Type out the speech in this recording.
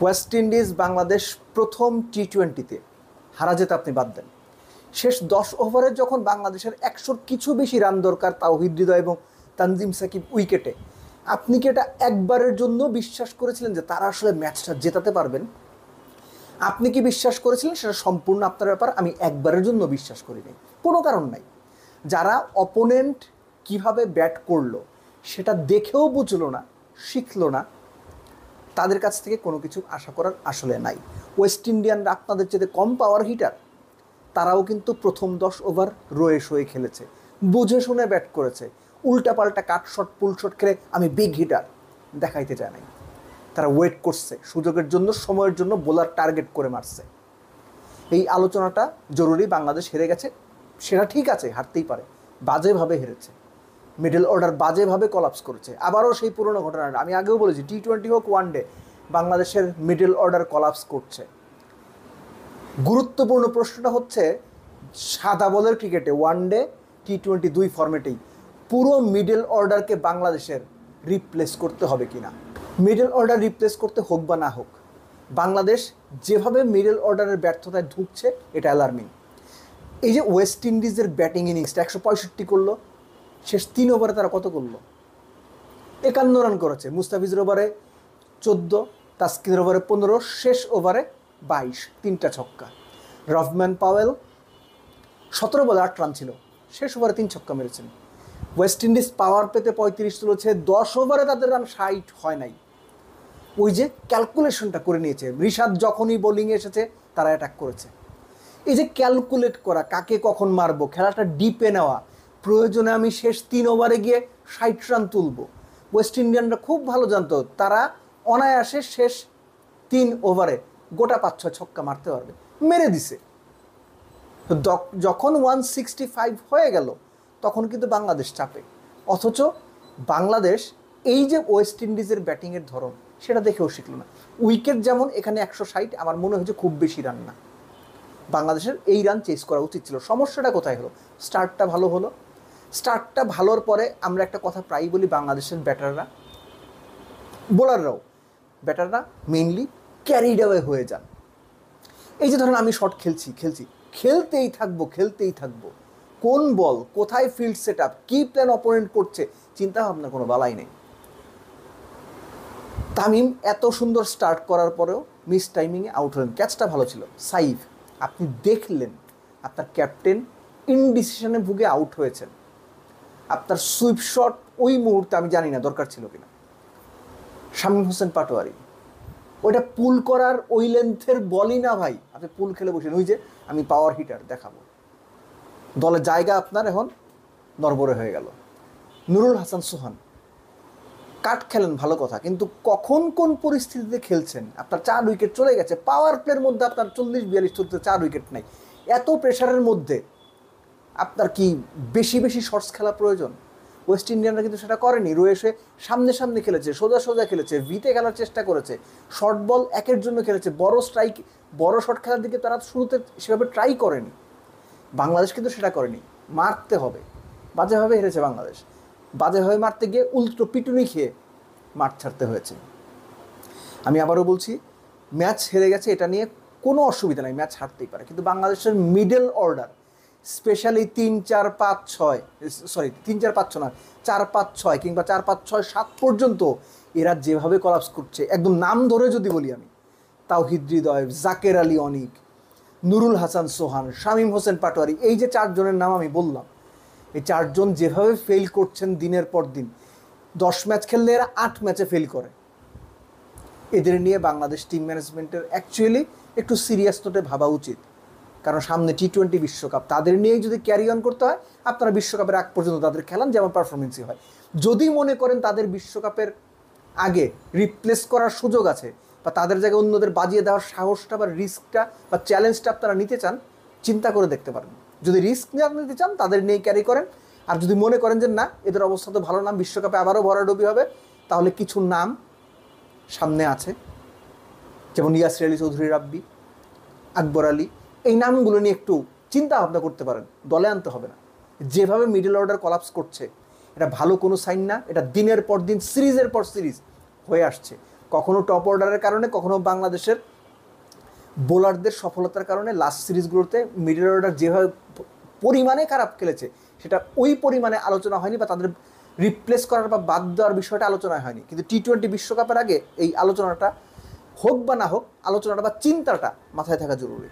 West Indies Bangladesh প্রথম টি-20-তে হারা যেতে আপনি বাদ দেন, শেষ 10 ওভারে যখন বাংলাদেশের 100-র কিছু বেশি রান দরকার তাওহিদ হৃদয় এবং তানজিম সাকিব উইকেটে, আপনি কি এটা একবারের জন্য বিশ্বাস করেছিলেন যে তারা আসলে ম্যাচটা জেতাতে পারবেন? আপনি কি বিশ্বাস করেছিলেন সেটা সম্পূর্ণ আপনার ব্যাপার। আমি একবারের জন্য বিশ্বাস করিনি, কোনো কারণ নাই। যারা অপোনেন্ট কিভাবে ব্যাট করলো সেটা দেখেও বুঝলো না, শিখলো না, তাদের কাছ থেকে কোনো কিছু আশা করার আসলে নাই। ওয়েস্ট ইন্ডিয়ানরা আপনাদের চেয়ে কম পাওয়ার হিটার, তারাও কিন্তু প্রথম 10 ওভার রয়ে শোয়ে খেলেছে, বুঝে শুনে ব্যাট করেছে। উল্টাপাল্টা কাট শট পুল শট খেলে আমি বিগ হিটার দেখাইতে চায় নাই। তারা ওয়েট করছে সুযোগের জন্য, সময়ের জন্য, বোলার টার্গেট করে মারছে। এই আলোচনাটা জরুরি। বাংলাদেশ হেরে গেছে, সেটা ঠিক আছে, হারতেই পারে, বাজেভাবে হেরেছে। মিডল অর্ডার বাজেভাবে কলাপস করেছে। আবারও সেই পুরনো ঘটনাটা আমি আগেও বলেছি, টি-20 হোক ওয়ানডে, বাংলাদেশের মিডল অর্ডার কলাপস করছে। গুরুত্বপূর্ণ প্রশ্নটা হচ্ছে, সাদা বলের ক্রিকেটে ওয়ানডে টি-20 দুই ফরম্যাটেই পুরো মিডল অর্ডারকে বাংলাদেশের রিপ্লেস করতে হবে কিনা। মিডল অর্ডার রিপ্লেস করতে হোক বা না হোক, বাংলাদেশ যেভাবে মিডল অর্ডারের ব্যর্থতায় ঢুকছে এটা অ্যালার্মিং। এই যে ওয়েস্ট ইন্ডিজের ব্যাটিং ইনিংসটা 165 করলো, শেষ 3 ওভারে তারা কত করলো? 51 রান করেছে। মুস্তাফিজের ওভারে 14, তাসকিনের ওভারে 15, শেষ ওভারে 22, 3টা ছক্কা। রফম্যান পাওয়েল 17 বলে 8 রান ছিল, শেষ ওভারে 3 ছক্কা মেরেছেন। ওয়েস্ট ইন্ডিজ পাওয়ার পেতে 35 তুলেছে, 10 ওভারে তাদের রান 60 হয় নাই। ওই যে ক্যালকুলেশনটা করে নিয়েছে, রিশাদ যখনই বোলিংয়ে এসেছে তারা অ্যাটাক করেছে। এই যে ক্যালকুলেট করা, কাকে কখন মারবো, খেলাটা ডিপে নেওয়া, প্রয়োজনে আমি শেষ 3 ওভারে গিয়ে 60 রান তুলবো। ওয়েস্ট ইন্ডিয়ানরা খুব ভালো জানতো তারা অনায়াসে শেষ 3 ওভারে গোটা 5-6 ছক্কা মারতে পারবে, মেরে দিছে। তো যখন 165 হয়ে গেল তখন কিন্তু বাংলাদেশ চাপে। অথচ বাংলাদেশ এই যে ওয়েস্ট ইন্ডিজের ব্যাটিংয়ের ধরন সেটা দেখেও শিখল না। উইকেট যেমন এখানে 160, আমার মনে হয়েছে খুব বেশি রান না। বাংলাদেশের এই রান চেস করা উচিত ছিল। সমস্যাটা কোথায় হলো? স্টার্টটা ভালো হলো। স্টার্টটা ভালোর পরে আমরা একটা কথা প্রায়ই বলি, বাংলাদেশের ব্যাটাররা, বোলাররাও, ব্যাটাররা মেইনলি ক্যারিড অ্যাওয়ে হয়ে যান। এই যে ধরেন আমি শট খেলতেই থাকবো, কোন বল, কোথায় ফিল্ড সেট আপ, কী প্ল্যান অপোনেন্ট করছে, চিন্তা ভাবনার কোনো বালাই নেই। তামিম এত সুন্দর স্টার্ট করার পরেও মিস টাইমিংয়ে আউট হলেন। ক্যাচটা ভালো ছিল। সাইফ, আপনি দেখলেন আপনার ক্যাপ্টেন ইনডিসিশনে ভুগে আউট হয়েছেন। আপনার সুইপ শট ওই মুহূর্তে আমি জানি না দরকার ছিল কিনা। শামীম হোসেন পাটোয়ারি, ওইটা পুল করার ওই লেন্থের বলই না ভাই। আপনি পুল খেলে বসেন, ওই যে আমি পাওয়ার হিটার দেখাবো, দলের জায়গা আপনার এখন নড়বড়ে হয়ে গেল। নুরুল হাসান সোহান, কাট খেলেন ভালো কথা, কিন্তু কখন কোন পরিস্থিতিতে খেলছেন? আপনার 4 উইকেট চলে গেছে, পাওয়ার প্লের মধ্যে আপনার 40-42 চলতে 4 উইকেট নাই। এত প্রেশারের মধ্যে আপনার কি বেশি বেশি শর্টস খেলা প্রয়োজন? ওয়েস্ট ইন্ডিয়ানরা কিন্তু সেটা করেনি। রয়েছে সামনে খেলেছে, সোজা খেলেছে, ভিতে খেলার চেষ্টা করেছে, শর্ট বল একের জন্য খেলেছে, বড় শর্ট খেলার দিকে তারা শুরুতে সেভাবে ট্রাই করেনি। বাংলাদেশ কিন্তু সেটা করেনি। মারতে হবে, বাজেভাবে হেরেছে বাংলাদেশ। বাজেভাবে মারতে গিয়ে উল্টো পিটুনি খেয়ে মাঠ ছাড়তে হয়েছে। আমি আবারও বলছি, ম্যাচ হেরে গেছে, এটা নিয়ে কোনো অসুবিধা নাই, ম্যাচ হারতেই পারে। কিন্তু বাংলাদেশের মিডল অর্ডার, স্পেশালি 3-4-5-6 না, 4-5-6 কিংবা 4-5-6-7 পর্যন্ত এরা যেভাবে কলাপস করছে, একদম নাম ধরে যদি বলি আমি, তাওহিদ হৃদয়, জাকের আলী অনিক, নুরুল হাসান সোহান, শামীম হোসেন পাটোয়ারি, এই যে 4 জনের নাম আমি বললাম, এই 4 জন যেভাবে ফেল করছেন দিনের পর দিন, 10 ম্যাচ খেললে এরা 8 ম্যাচে ফেল করে। এদের নিয়ে বাংলাদেশ টিম ম্যানেজমেন্টের অ্যাকচুয়ালি একটু সিরিয়াস নোটে ভাবা উচিত। কারণ সামনে টি-20 বিশ্বকাপ, তাদের নিয়েই যদি ক্যারি অন করতে হয়, আপনারা বিশ্বকাপের আগ পর্যন্ত তাদের খেলান, যেমন পারফরমেন্সই হয়। যদি মনে করেন তাদের বিশ্বকাপের আগে রিপ্লেস করার সুযোগ আছে, বা তাদের জায়গায় অন্যদের বাজিয়ে দেওয়ার সাহসটা বা রিস্কটা বা চ্যালেঞ্জটা আপনারা নিতে চান, চিন্তা করে দেখতে পারেন। যদি রিস্ক নিতে চান তাদের নিয়েই ক্যারি করেন। আর যদি মনে করেন যে না, এদের অবস্থা তো ভালো, নাম বিশ্বকাপে আবারও ভরাডুবি হবে, তাহলে কিছু নাম সামনে আছে, যেমন ইয়াসির আলী চৌধুরী রাব্বি, আকবর আলী, এই নামগুলো নিয়ে একটু চিন্তা ভাবনা করতে পারেন। দলে আনতে হবে না। যেভাবে মিডল অর্ডার কলাপস করছে, এটা ভালো কোনো সাইন না। এটা দিনের পর দিন, সিরিজের পর সিরিজ হয়ে আসছে। কখনো টপ অর্ডারের কারণে, কখনো বাংলাদেশের বোলারদের সফলতার কারণে লাস্ট সিরিজগুলোতে মিডল অর্ডার যেভাবে পরিমাণে খারাপ খেলেছে সেটা ওই পরিমাণে আলোচনা হয়নি, বা তাদের রিপ্লেস করার বা বাদ দেওয়ার বিষয়টা আলোচনা হয়নি। কিন্তু টি-20 বিশ্বকাপের আগে এই আলোচনাটা হোক বা না হোক, আলোচনাটা বা চিন্তাটা মাথায় থাকা জরুরি।